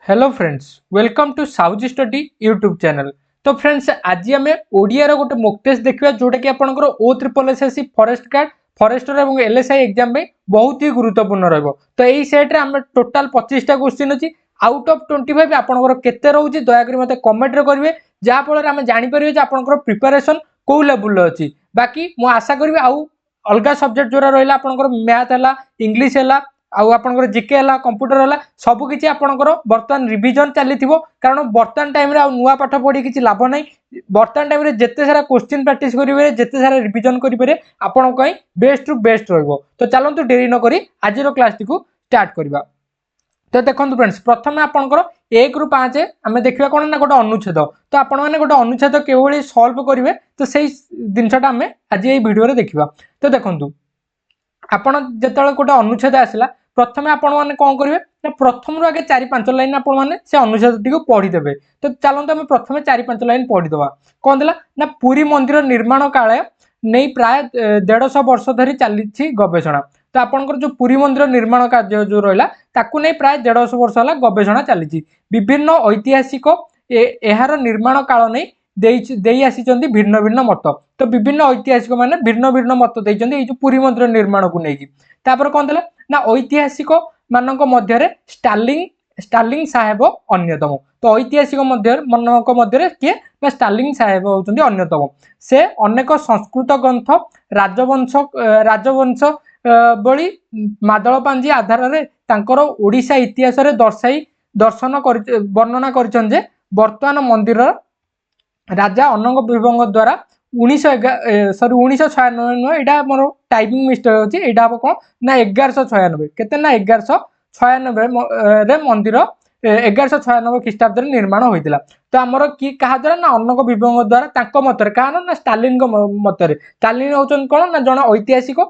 Hello friends, welcome to South Study YouTube channel. तो friends, आज आम ओडिया गोटे मॉक टेस्ट देखा जोटा कि आपंकर O SSC forest guard forester और LSI एग्जाम में बहुत ही गुरुत्वपूर्ण रही। तो यही सेट्रे आम टोटाल 25टा क्वेश्चन अच्छी आउट ऑफ 25 आपंकर केते रोचे दयाकोरी मते कमेंट करेंगे जहाँफल आम जापर आपंकर प्रिपरेशन कौ लेवल अच्छी। बाकी मु आशा करी आउ अलग सब्जेक्ट जो रहा आपंकर मैथ है, इंग्लीश है, आपंकर जीके है, कंप्यूटर है, सबकि आपंकर बर्तमान रिविजन चली कारण बर्तमान टाइम नुआ पाठ पढ़ी किसी लाभ ना। बर्तमान टाइम जिते सारा क्वेश्चन प्रैक्टिस करेंगे जिते सारा रिविजन करेंगे आपण बेस्ट रु बेस्ट रही। तो चलतु डेरी नक आज क्लास टी स्टार्ट करवा। तो देखो फ्रेंड्स, प्रथम आपंकर 1 ରୁ 5 आम देखा कौन ना गोटे अनुच्छेद। तो आपण मैंने गोटे अनुच्छेद किभली सल्व करेंगे तो सही जिनसा आम आज ये भिडियो देखा। तो देखो आपण जो गोटे अनुच्छेद आसला प्रथम आपण मैंने कौन करेंगे ना प्रथम आगे 4-5 लाइन आपण मैंने से अनुच्छेद टी पढ़ीदे। तो चलते आम प्रथम 4-5 लाइन पढ़ीदे। कौन देला ना पुरी मंदिर निर्माण काल नहीं प्राय 150 वर्ष धरी चली गवेषणा। तो आपंकर जो पुरी मंदिर निर्माण कार्य जो रहा ताकू नहीं प्राय 150 वर्ष है गवेषणा चली। विभिन्न ऐतिहासिक यार निर्माण काल नहीं दे आसी भिन्न भिन्न मत। तो विभिन्न ऐतिहासिक माने भिन्न भिन्न मत देइछन्ती जो पुरी मंदिर निर्माण को लेकिन। तापर कौन देला ना ऐतिहासिक मानक मध्य स्टार्लिंग साहेब अन्यतम। तो ऐतिहासिक मानक मध्य किए ना स्टार्लिंग साहेब होउछन्ती अन्यतम। से अनेक संस्कृत ग्रंथ राजवंश बड़ी मादलपांजी आधार रे तांकर ओडिशा इतिहास रे दर्शन वर्णना करिछन जे वर्तमान मंदिर राजा अनंग विभंग द्वारा 1996 नुह यहाँ मोर टाइपिंग मिस्टेक अच्छी यहाँ हम कौन ना 1196 केते ना 1196 मंदिर 1196 ख्रीष्टाब्द निर्माण होता। तो आमर कि क्या द्वारा ना अनंग विभंग द्वारा मतरे क्या ना स्टालिन मतरे स्टालिन होचन कौन ना जन ऐतिहासिक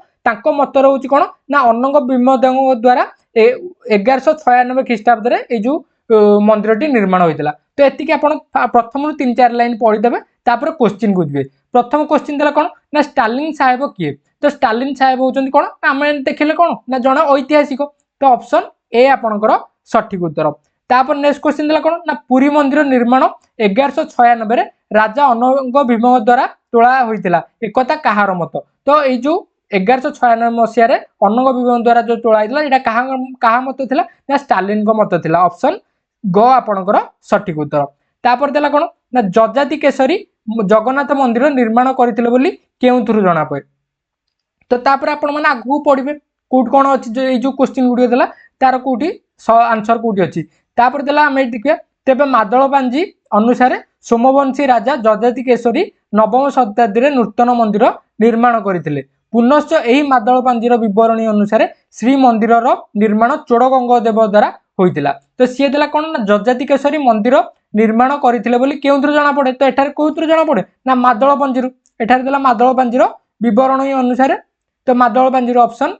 मत रोच कौन ना अनंग विभंग द्वारा 1196 ख्रीष्टाब्द जो मंदिर टी निर्माण होता। तो ये प्रथम 3-4 लाइन पढ़ीदे। तापर क्वेश्चन को जी प्रथम क्वेश्चन देला कौन ना स्टार्लिंग साहेब किए। तो स्टार्लिंग साहेब होचंती कौन आम देखिले कौन ना जन ऐतिहासिक। तो ऑप्शन ए आपणकर सठिक उत्तर। तापर नेक्स्ट क्वेश्चन देला कौन ना पुरी मंदिर निर्माण 1196 राजा अनंग भीम द्वारा तोला होइतिला एकता कहार मत। तो ये जो 1196 मसीह अनंग भीम द्वारा जो तोला होइतिला कहा मत थिला ना स्टालिन को मत थिला। ऑप्शन ग आपणकर सठिक उत्तर। तापर देला कौन ना जजाति केसरी जगन्नाथ मंदिर निर्माण करथिले बोली केउथुरु जणा पय। तो तापर आपण माने आगु पढिबे कोड कोन अछि जो ए जो क्वेश्चन गुडियो देला तार कोठी आंसर कोठी अछि। तापर देला हम देखिबे तेबे मादलपांजी अनुसार सोमवंशी राजा जजाति केसरी 9वीं शताब्दी रे नूतन मंदिर निर्माण करथिले। पुनश्च एही मादलपांजीर विवरणी अनुसार श्री मंदिरर निर्माण चोड़गंग देव द्वारा होइतिला। तो सी देला कोन ना जजाति केसरी मंदिर निर्माण करथिले बोली केउथुरु जणा पड़े। तो एठार कोउथुरु जणा पड़े ना मादलपांजीरु। एठार देला मादलपांजीर विवरणी अनुसार। तो मादलपांजीर ऑप्शन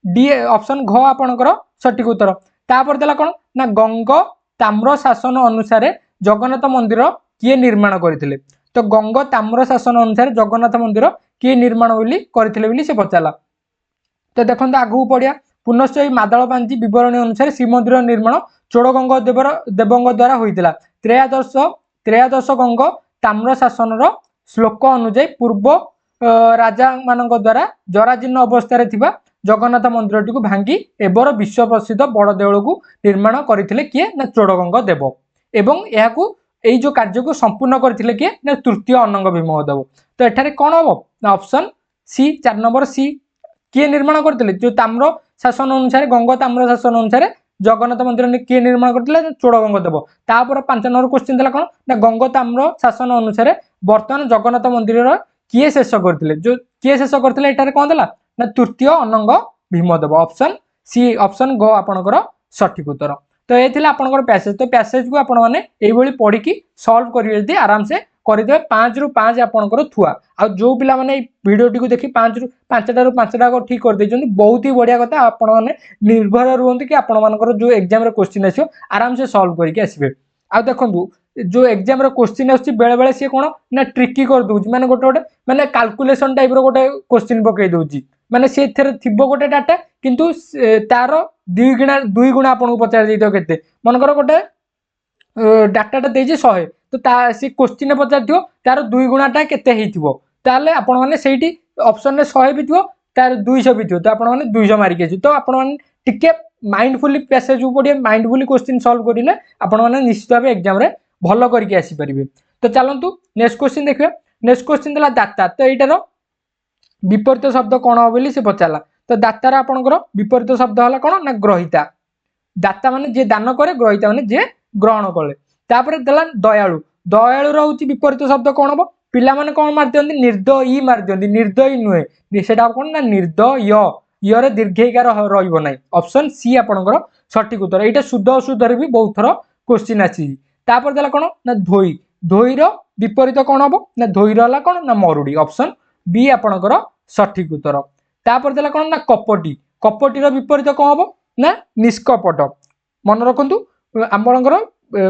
डी ऑप्शन घ आपणकर सठिक उत्तर। तापर देला कोन ना गंग ताम्र शासन अनुसार जगन्नाथ मंदिर किए निर्माण करथिले। तो गंग ताम्र शासन अनुसार जगन्नाथ मंदिर किए निर्माण बोली करथिले बोली से पचाला। तो देखंतु आगु पड़िया पुनश्च मादलपांजी विवरणी अनुसार श्रीमंदिर निर्माण चोड़गंग देवंग द्वारा होइतिला। त्रयोदश गंग ताम्र शासन श्लोक अनुଯାୟୀ पूर्व राजा मानक द्वारा जराजीर्ण अवस्था थिबा जगन्नाथ मंदिर टी भांगी एबर विश्व प्रसिद्ध बड़ देउल को निर्माण करथिले किए ना चोड़गंग देव एवं याकू एई जो कार्य को संपूर्ण करथिले किए ना तृतीय अनंग भीम देव। तो एठारे कोन हबो ना ऑप्शन सी 4 नंबर सी किए निर्माण करथिले जो ताम्र शासन अनुसार गंग ताम्र शासन अनुसार जगन्नाथ मंदिर किए निर्माण करथिले चोड़गंग देव। तापर 5 नंबर क्वेश्चन देला कोन ना गंग ताम्र शासन अनुसार वर्तमान जगन्नाथ मंदिर किए शेष करथिले जो किए शेष करथिले एटारे कोन देला ना तृतीय अनंग भीमदेव। ऑप्शन सी ऑप्शन ग आपणकर सठिक उत्तर। तो ये थिला आपणकर पैसेज। तो पैसेज को आपण माने एई भली पढ़ी की सॉल्व करिवे जदी आराम से करदे 5 ରୁ 5 आपणकर थुआ। आ जो पिला माने वीडियो टी को देखि 5 ରୁ 5टा को ठीक कर देछन बहुत ही बढ़िया कथा। आपण माने निर्भर रुहंती कि आपण मानकर जो एग्जाम रे क्वेश्चन आसियो आराम से सॉल्व करिके आसीबे। आ देखंतु जो एग्जाम रे क्वेश्चन आछि बेले बेले से कोन ना ट्रिकी कर दोछि माने गोटे माने कैलकुलेशन टाइप रो गोटे क्वेश्चन पकई दोछि माने से थिबो गोटे डाटा किंतु तार 2 गुणा आपन को पचार जइतो केते मनकर गोटे डाटाटा देजे 100 तो सी क्वेश्चन पचार तार 2 गुणाटा केते हेइथिबो ताले आपण माने सेठी ऑप्शन रे 100 भी थियो तार 200 भी थियो तो आपण माने 200 मारी के तो आपण माने टिके माइंडफुली पैसेज पड़े माइंडफुली क्वेश्चन सॉल्व करिले आपण माने निश्चित भाबे एग्जाम रे भलो करके आसी परिबे। तो चलंतु नेक्स्ट क्वेश्चन देखिबा। नेक्स्ट क्वेश्चन देला दाता तो एटारो विपरीत शब्द कोन हो बोली से पचाला तो दातार आपनकर विपरीत शब्द हला कोन ना ग्रहिता दाता माने जे दान करे ग्रहिता माने जे ग्रहण करे। तापर देला दयालु दयालु रहउची विपरीत शब्द कोन हो पिला माने कोन मार दियंती निर्दयी मार दियंती निर्दयी नुहे सेटा कोन ना निर्दय यर दीर्घईकार रहिबो नै ऑप्शन सी आपनकर सठिक उत्तर। एटा शुद्ध अशुद्ध रे भी बहुत थरो क्वेश्चन आसी। तापर देला कोन ना धोई धोई रो विपरीत कोन हो ना धोई रहला कोन ना मरुडी ऑप्शन बी आपनकर सठिक उत्तर। तापर देला कोन ना कपटी कपटी रो विपरीत कोन हो ना निष्कपट मन रखंतु आपनकर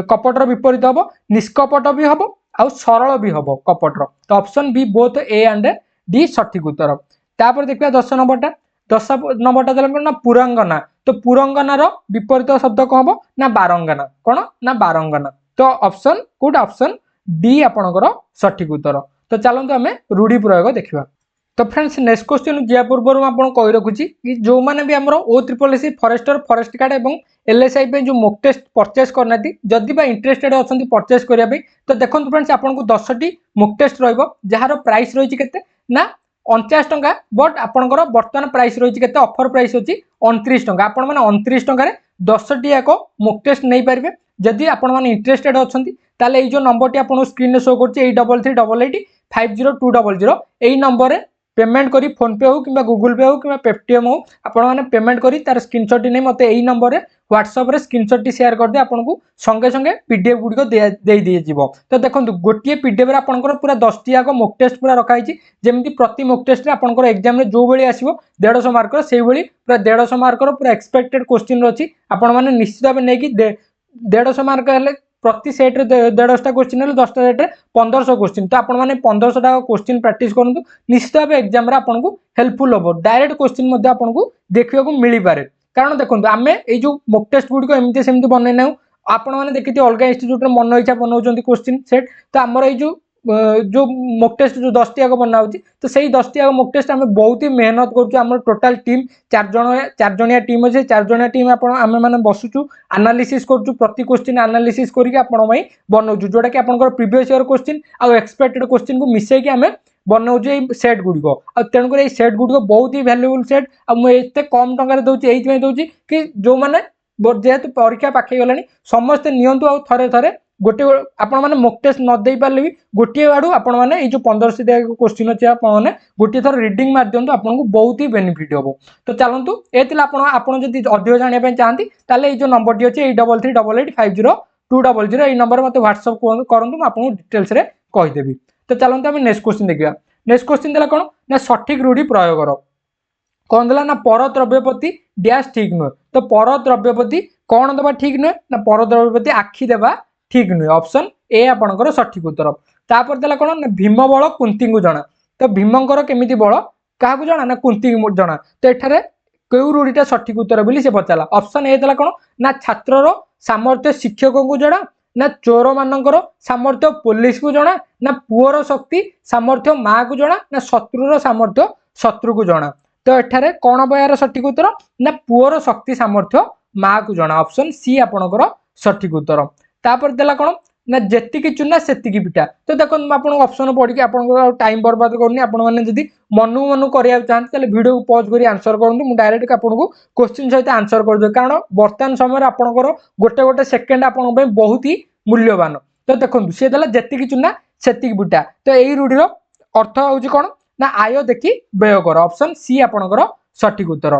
कपट रो विपरीत हो निष्कपट भी हो आ सरल भी हम कपट तो option B both A and D सठिक उत्तर। तापर देखिए 10 नंबरटा 10 नंबरटा देला ना पुरंगना तो पुरंगना रो विपरीत शब्द कौन हम ना बारंगना कौन ना बारंगना तो ऑप्शन कोड ऑप्शन डी आपनकर सठिक उत्तर। तो चलते आम रूढ़ी प्रयोग देखा। तो फ्रेंड्स नेक्स्ट क्वेश्चन जा पूर्व आपको कही रखुची कि जो मैंने भी आमर O3CC फॉरेस्टर फॉरेस्ट गार्ड एवं LSI पे जो मॉक टेस्ट परचेस करना जदि बा इंटरेस्टेड अच्छा परचेस करने तो देखो फ्रेंड्स आपको 10टी मॉक टेस्ट जार प्राइस रही है ना 49 टंका बट आपंकर बर्तमान प्राइस रही है ऑफर प्राइस अच्छी 29 टंका आपण मैंने 29 टंकार 10टी एक मॉक टेस्ट नहीं पारे जदि आपण मैंने इंटरेस्टेड अच्छा ताले जो नंबर टी आपको स्क्रीन शो कर 8388500200 यही नंबर पेमेंट करी फोन पे हो कि गूगल पे हो कि पेटीएम हो आपण मैंने पेमेंट करी तार स्क्रीनशॉट नहीं मत यही नंबर व्हाट्सएप रे स्क्रीनशॉट शेयर कर दे आपको संगे संगे पीडीएफ गुड़िक दे दिए। तो देखो गोटे पीडीएफ रे आपनकर पूरा 10टी आग मॉक टेस्ट पूरा रखाई जेमती प्रति मॉक टेस्ट रे आपनकर एग्जाम रे जो बेली आसीबो 150 मार्कर से भली पूरा 150 मार्कर पूरा एक्सपेक्टेड क्वेश्चन अछि आपण माने निश्चित भाबे नै कि 150 मार्क हेले प्रति सेट रे 150टा क्वेश्चन हेले 10टा सेट रे 1500 क्वेश्चन तो आपण माने 1500टा क्वेश्चन प्रैक्टिस करंतु निश्चित भाबे एग्जाम रे आपनको हेल्पफुल होबो डायरेक्ट क्वेश्चन मध्ये आपनको देखियो को मिली पारे कारण देखो आम ये मॉक टेस्ट गुड़िक एमती सेमती बनई ना आपण मैंने देखी अलग इंस्टीट्यूट मन इच्छा बनाऊँ क्वेश्चन सेट तो आमर ये जो मॉक टेस्ट जो 10टी आग बना तो सही 10टी आग मॉक टेस्ट आम बहुत ही मेहनत करूँ टोटाल टीम 4 जणिया टीम अच्छे 4 जणिया टीम आम मैंने बसुचु एनालिसिस करूँ प्रति क्वेश्चन एनालिसिस करके बनाऊँ जोटा कि आप प्रीवियस ईयर क्वेश्चन आउ एक्सपेक्टेड क्वेश्चन को मिसेक आम बनाऊे सेट गुड़िक तेणुक सेट गुड़िक बहुत ही वैल्यूएबल सेट आते कम टकर दूसरी दूसरी कि जो मैंने जेहेतु परीक्षा पाखे गला समस्ते नियंतु आ थे थे गोटे आपण मैंने मॉक टेस्ट न दे पारे भी गोटे आड़ू आपण मैंने ये 1500 क्वेश्चन अच्छे आपने गोटे थर रिडिंग मार दिखाँ आपको बहुत ही बेनिफिट हम। तो चलतु ये अधिक जानापी चाहती ये जो नंबर टी अच्छे 8388500200 ये नंबर मत व्हाट्सअप करूँ मुझे आपको डिटेल्स रे कहीदेवी। तो चलते आम नेक्स्ट क्वेश्चन देखा। नेक्स्ट क्वेश्चन देला कौन ना सठिक रूढ़ी प्रयोग कौन देला ना पर द्रव्यपति डैश ठीक नुहे तो पर द्रव्यपति कौन देवा ठीक नुहे ना पर द्रव्यपति आखि देवा ठीक नुहे ऑप्शन ए आपनकर सठिक उत्तर। तापर देला कौन ना भीम बल कुंती को जना तो भीमंकर केमिति बल क्या जना ना कुंती जना तो एठारे क्यों रूढ़ीटा सठिक उत्तर बोली से पचारा ऑप्शन ए देला कौन ना छात्रर सामर्थ्य शिक्षक को जना ना चोर मानकर सामर्थ्य पुलिस को जना ना पुअर शक्ति सामर्थ्य माँ को जना ना शत्रुर सामर्थ्य शत्रु को जना तो एठारे कौन बयार सठिक उत्तर ना पुअर शक्ति सामर्थ्य माँ को जना ऑप्शन सी आपनकर सठिक उत्तर। तापर देला कौन ना जेतिकी चुना सेतिकी पिटा तो देखो आपको ऑप्शन पढ़ी आपको टाइम बर्बाद करनी आपने जब मनु मनु करा चाहते वीडियो को पॉज कर आंसर करूँ मुझे डायरेक्ट आपको क्वेश्चन सहित आंसर करदे कारण बर्तमान समय आपंकर गोटे गोटे सेकेंड आप बहुत ही मूल्यवान। तो देखो सी देला जेतिकी चुना सेतिकी पिटा तो यही रूढ़ीर अर्थ हूँ कौन ना आय देखी व्यय कर ऑप्शन सी आपनकर सठिक उत्तर।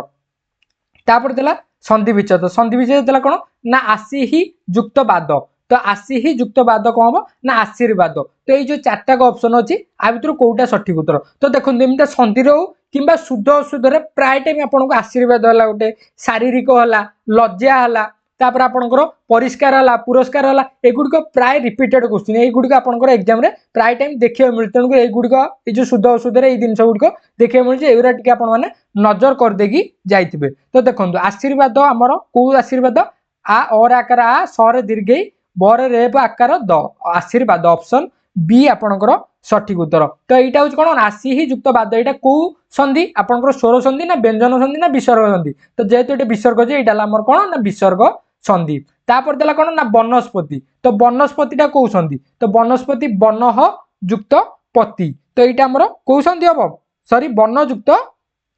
तापर देला संधि विच्छेद संधि विच्छेद देला कौन ना आसी ही युक्त बाद तो आसी ही युक्त बाद कौन हम ना आशीर्वाद तो ये जो 4टा ऑप्शन अच्छी आ भर कौटा सठिक उत्तर। तो देखो एमती संधि हो कि शुद्ध अशुद्ध प्राय टाइम आपको आशीर्वाद है गोटे शारीरिक है लज्जा है तापर आपंकर परिष्कार है पुरस्कार है एगुड़िक प्राय रिपीटेड क्वेश्चन युड़िक आपंकर एग्जाम रे प्राय टाइम देखा मिले तेणुक युड़िक ये शुद्ध अशुद्ध ये जिन गुड़िक देखा मिले युरा टी आपने नजर करदेकी जाइए। तो देखो आशीर्वाद आमर कौ आशीर्वाद आ और आकार आ सर दीर्घ बरे रेप आकार द आशीर्वाद ऑप्शन बी आपणकर सठिक उत्तर। तो यहाँ हूँ कौन आशी ही युक्त बाद यहाँ कौ संधि आपंकर स्वर संधि ना व्यंजन संधि ना विसर्ग संधि। तो जेहेतु ये विसर्ग जे यहाँ आमर कौन ना विसर्ग संधि। तापर देला कौन ना वनस्पति। तो वनस्पतिटा कौ संधि तो वनस्पति वनह युक्त पति। तो यहाँ आमर कौ संधि हम सॉरी वन युक्त।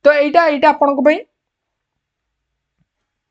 तो यहाँ आपण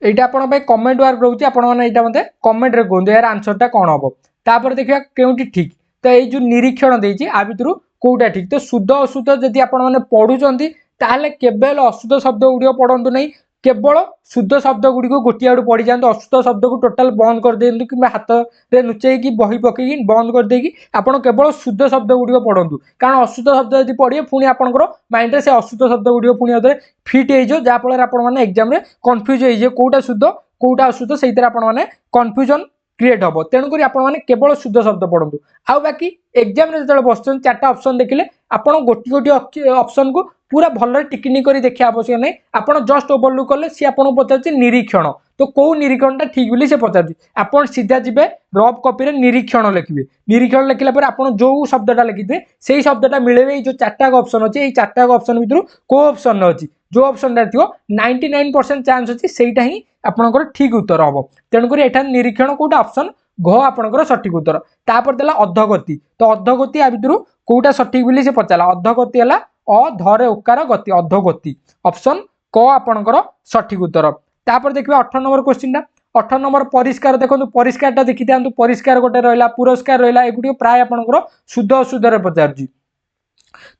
এইটা আপনার পাই কমেন্ট ওয়ার্ক রয়েছে আপন মানে এইটা মতে কমেন্ট রে কোন এর আনসারটা কোন হবো। তারপরে দেখিবা কেউটি ঠিক। তো এই যে নিরীক্ষণ দেইছি আ ভিতরু কোউটা ঠিক। তো শুদ্ধ অশুদ্ধ যদি আপন মানে পড়ুচନ୍ତି তাহলে কেবল অশুদ্ধ শব্দ গুড়িও পড়ন্তু নাই কেবল শুদ্ধ শব্দ গুড়িको गोटी आडू पड़ी जाते अशुद्ध शब्द को टोटाल बंद कर दियंतु कि हाथ रे नुचेकी बही पकेकी बंद कर देकी आपण केवल शुद्ध शब्द गुड़िको पढ़ंतु। कारण अशुद्ध शब्द यदि पढ़िए पुणी आपंकर माइंड रे से अशुद्ध शब्द गुड़िको पुणी आउथरे फिट हो जहाँ फल आपण माने एग्जाम रे कन्फ्यूज हो कोटा शुद्ध कोटा अशुद्ध से आपण माने कन्फ्यूजन क्रिएट हम। तेणुक आपण मैंने केवल शुद्ध शब्द पढ़ु। आउ बाकी एग्जाम जो बस चार्टा ऑप्शन देखिले आपण गोटी गोटी ऑप्शन को पूरा भल टिकनी कर देखा आवश्यक नहीं। आपड़ जस्ट ओवरलुक कले सी आपको पचार निरीक्षण। तो कौ निरीक्षणटा ठीक बोली से पचार आपड़ सीधा जी रफ कॉपी निरीक्षण लिखे। निरीक्षण लिखला आप जो शब्दटा लिखिथे से शब्दटा मिले जो चार्टा ऑप्शन अच्छे चार्टा ऑप्शन भर कौ ऑप्शन अच्छी जो ऑप्शन थी 99% चांस अच्छी से ही आपंकर ठीक उत्तर हम। तेणुक एठार निरीक्षण कौटा ऑप्शन घ आपंकर सठिक उत्तर। तापर देला अधगति। तो अधगति आ भर कौटा सठिक बोली से पचारा अधगति है अधरे उकार गति अधगति ऑप्शन क आपंकर सठिक उत्तर। तापर देखिए 18 नंबर क्वेश्चन 18 नंबर परिष्कार देखो परिष्कार देखी था परिष्कार गोटे रहा पुरस्कार रहा एगुड़ी प्राय आपंकर शुद्ध अशुद्ध पचार।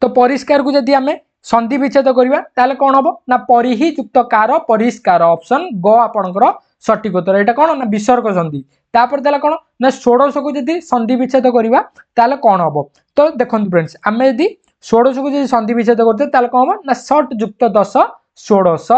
तो परिष्कार को जदि आम संधि विच्छेद करवा ताले कौन हम ना परिहि युक्त कार परिष्कार ऑप्शन ग आपंकर सठिक उत्तर। यहाँ कौन ना विसर्ग संधि। तापर देला कौन ना षोडश को जदि संधि विच्छेद करवा ताले कौन हम। तो देखो फ्रेंड्स आम यदि षोडश को जदि संधि विच्छेद करते ताले कौन हम ना षट युक्त 10 षोडश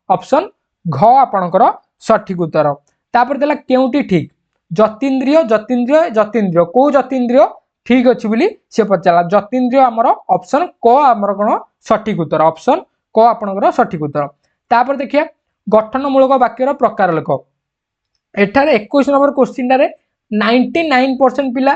ऑप्शन घ आपंकर सठिक उत्तर। तापर देला केउटी ठीक जतीन्द्रिय जतीन्द्रिय जतीन्द्रिय कौ जतीन्द्रिय ठीक अच्छी बोली से पचारा जतीन्द्रिय आमर ऑप्शन क आमर कौन सठिक उत्तर ऑप्शन क आपंकर सठिक उत्तर। तापर देखिए गठनमूलक वाक्यर प्रकार लेख। एठार 21 नंबर क्वेश्चन 99% पिला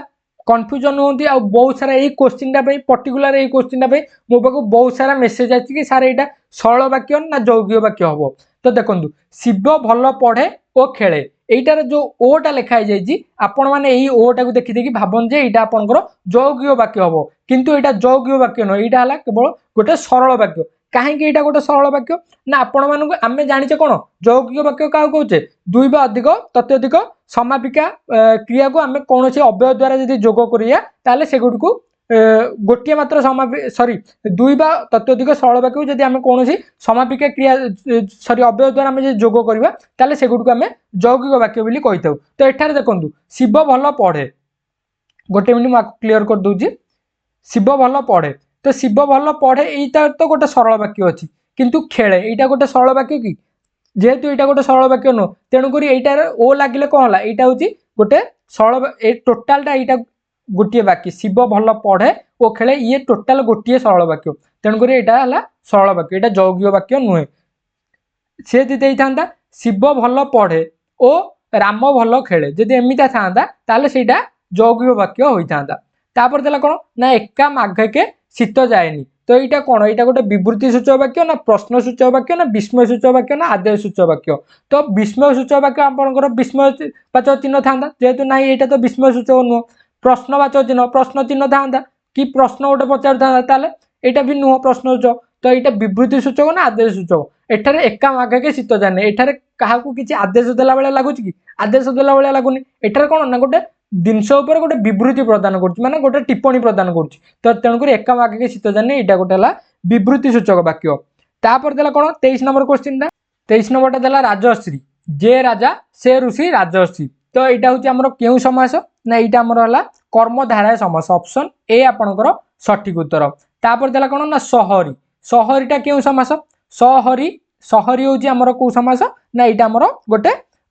कन्फ्यूजन होती आ बहुत सारा यही क्वेश्चन पर्टिकुलर यही क्वेश्चन मो पाक बहुत सारा मेसेज आछि कि सार यहाँ सरल वाक्य ना यौगिक वाक्य हम। तो देखो शिव भल पढ़े और खेले यहीटार जो ओटा लिखाई जाइए आपण मैंने यही ओटा को देखी देखी भावन जे यहाँ आपंकर यौगिक वाक्य हम किंतु यहाँ यौगिक वाक्य नुह यहाँ है केवल गोटे सरल वाक्य। कहीं यहाँ गोटे सरल वाक्य ना आपण मानक आम जाने कौन यौगिक वाक्य क्या कहे दुई बा अधिक तत्यधिक समापिका क्रिया को आम कौन से अव्यय द्वारा जब जोग करा से गुड़ को गोटे मात्र सॉरी दुई बा तत्यधिक सरल वाक्य जब आम कौन समापिका क्रिया सॉरी अव्यय द्वारा आम जोग करा से गुड़ को आम यौगिक वाक्य बोली कही था। तो एठार देखो शिव भल पढ़े गोटे मिनिट मुझे क्लीयर कर दूसरी शिव भल पढ़े। तो शिव भल पढ़े यहीटा तो गोटे सरल वाक्य अच्छी किंतु खेले यहाँ गोटे सरल वाक्य कि जेहेतु यहाँ गोटे सरल वाक्य नुह तेणुक यहीटार ओ लगे कौन है यहाँ हूँ गोटे सरल टोटालटा यहाँ गोटे वाक्य शिव भल पढ़े और खेले ये टोटाल गोटे सरल वाक्य तेणुक यहाँ है सरल वाक्य यहाँ यौगिक वाक्य नुहे। सी यदि था शिव भल पढ़े और राम भल खेले जदि एमती था से यौगिक वाक्य होता। तापर देला कौन ना एका माघके शीत जाएनी। तो यहाँ कौन यहाँ गोटे विवृत्ति सूचक वाक्य ना प्रश्न सूचक वाक्य ना विस्मय सूचक वाक्य ना आदेश सूचक वाक्य। तो विस्मय सूचक वाक्य आपंकर विस्मयवाचक चिन्ह था जेहेतु ना यहाँ तो विस्मय सूचक नुह प्रश्नवाचक चिन्ह प्रश्न चिन्ह था कि प्रश्न गोटे पचार था यहाँ भी नुह प्रश्न सूचक। तो यहाँ विवृत्ति सूचक ना आदेश सूचक। एठार एका माघके शीत जाने एठार क्या किसी आदेश देला बेले लगुच कि आदेश देला बेले लगुनि एठार कौन ना गोटे जिनस गोटे विवृत्ति प्रदान कर गोटे टिप्पणी प्रदान कर तेणुक एका माघके शीत जाने यहाँ गोटे विवृत्ति सूचक वाक्य। तापर देला कौन 23 नंबर क्वेश्चन 23 नंबर देला राजश्री जे राजा से ऋषि राजश्री। तो यहाँ हूँ आम क्यों समास ना यहाँ आमर है कर्मधाराय समास ऑप्शन ए आपंकर सठिक उत्तर। तापर देला कौन ना सहरी सहरीटा क्यों समास सहरी सहरी हूँ आमर कौ समास ना यहाँ आमर गोटे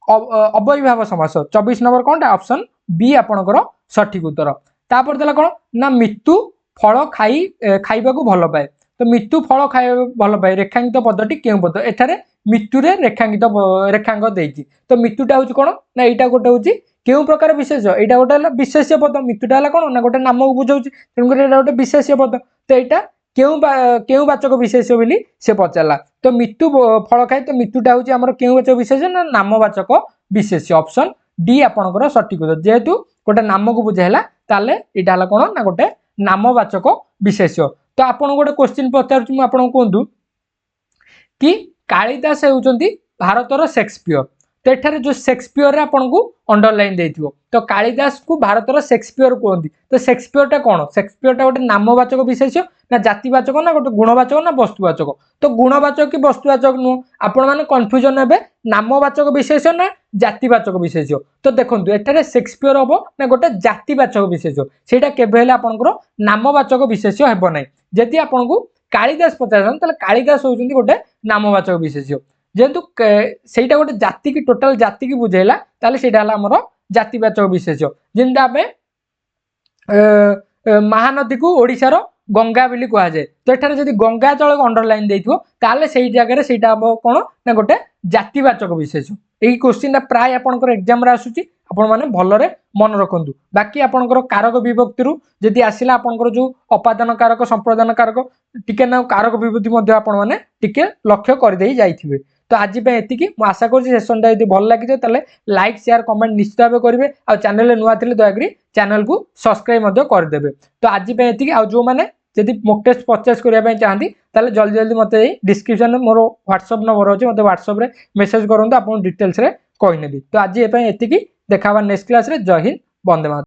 अव्ययीभाव समास 24 नंबर कौन ऑप्शन बी आपंकर सठिक उत्तर। तापर देला कौन ना मृत्यु फल खाइबा को भल पाए। तो मृत्यु फल खाइबा भल पाए रेखांकित पदटी केउ पद एठारे मृत्यु रे रेखांकित रेखांक देइछि तो मृत्युटा होछि कोन ना एटा गोटे होछि केउ प्रकार विशेष एटा गोटे हला विशेष्य पद मृत्युटा हला कोन ना गोटे नाम को बुझाउछि तेनु कर एटा गोटे विशेष्य पद तो एटा केउ वाचक विशेष्य बोली से पचारला तो मृत्यु फल खाए तो मृत्युटा होछि हमर केउ वाचक विशेष्य ना नामवाचक विशेष्य ऑप्शन डी आपनकर सठिक उत्तर जेहेतु गोटे नाम को बुझाइला ताले एटा हला कोन ना गोटे नामवाचक विशेष्य तो आपन गोटे क्वेश्चन पचारुछि मु आपन कोंदु कि कालिदास हेउचंती भारतर शेक्सपियर तो एठारे जो शेक्सपियर रे आपन को अंडरलाइन देथिबो तो कालिदास को भारतर शेक्सपियर कहंती तो शेक्सपियर टा कोन शेक्सपियर टा गोटे नामवाचक विशेष्य ना जातिवाचक ना गोटे गुणवाचक ना वस्तुवाचक तो गुणवाचक कि वस्तुवाचक नु आपण माने कंफ्यूजन हेबे नामवाचक विशेष्य ना जातिवाचक विशेष्य तो देखंतु एठारे शेक्सपियर हबो ना गोटे जातिवाचक विशेष्य सेटा केबे हेले आपनकर नामवाचक विशेष्य हेबो नै जति आपन को कालिदास पचारन तले कालिदास होउचंती गोटे नामवाचक विशेष्य जेहेतु सेटा गोटे जाति की टोटल जाति की बुझेला ताले सेटा हला हमर जातिवाचक विशेष्य जिंदा आबे महानदी को ओडिसा रो गंगा बोली कहा जाए तो एठारे जदि गंगा जल अंडरलाइन देइथो ताले सेही जगह रे सेटा हबो कोन ना गोटे जातिवाचक विशेष्य एही क्वेश्चन प्राय आपनकर एग्जाम रे आसुची आपण माने भलरे मन रखंतु बाकी आपनकर कारक विभक्ति रु जदि आसिला आपनकर जो अपादान कारक संप्रदान कारक टिके ना कारक विभक्ति मध्ये आपण माने टिके लक्ष्य कर देई जाइथिबे तो आज पे एतिकी मु आशा करछि सेशनटा यदि भल लागि ताले लाइक शेयर कमेंट निश्चित भाबे करिवे आ चैनल रे नुआ थिले दयाग्री चैनल को सब्सक्राइब मध्ये कर देबे तो आज पे एतिकी आ जो माने यदि मॉक टेस्ट परचेस करिया पे चाहंती ताले जल्दी जल्दी मते डिस्क्रिप्शन में मोर व्हाट्सएप नंबर अछि मते व्हाट्सएप रे मेसेज करंतु आपन डिटेल्स रे कहि नेबी तो आज ए पे एतिकी देखावा नेक्स्ट क्लास रे जय हिंद वंदे मातरम।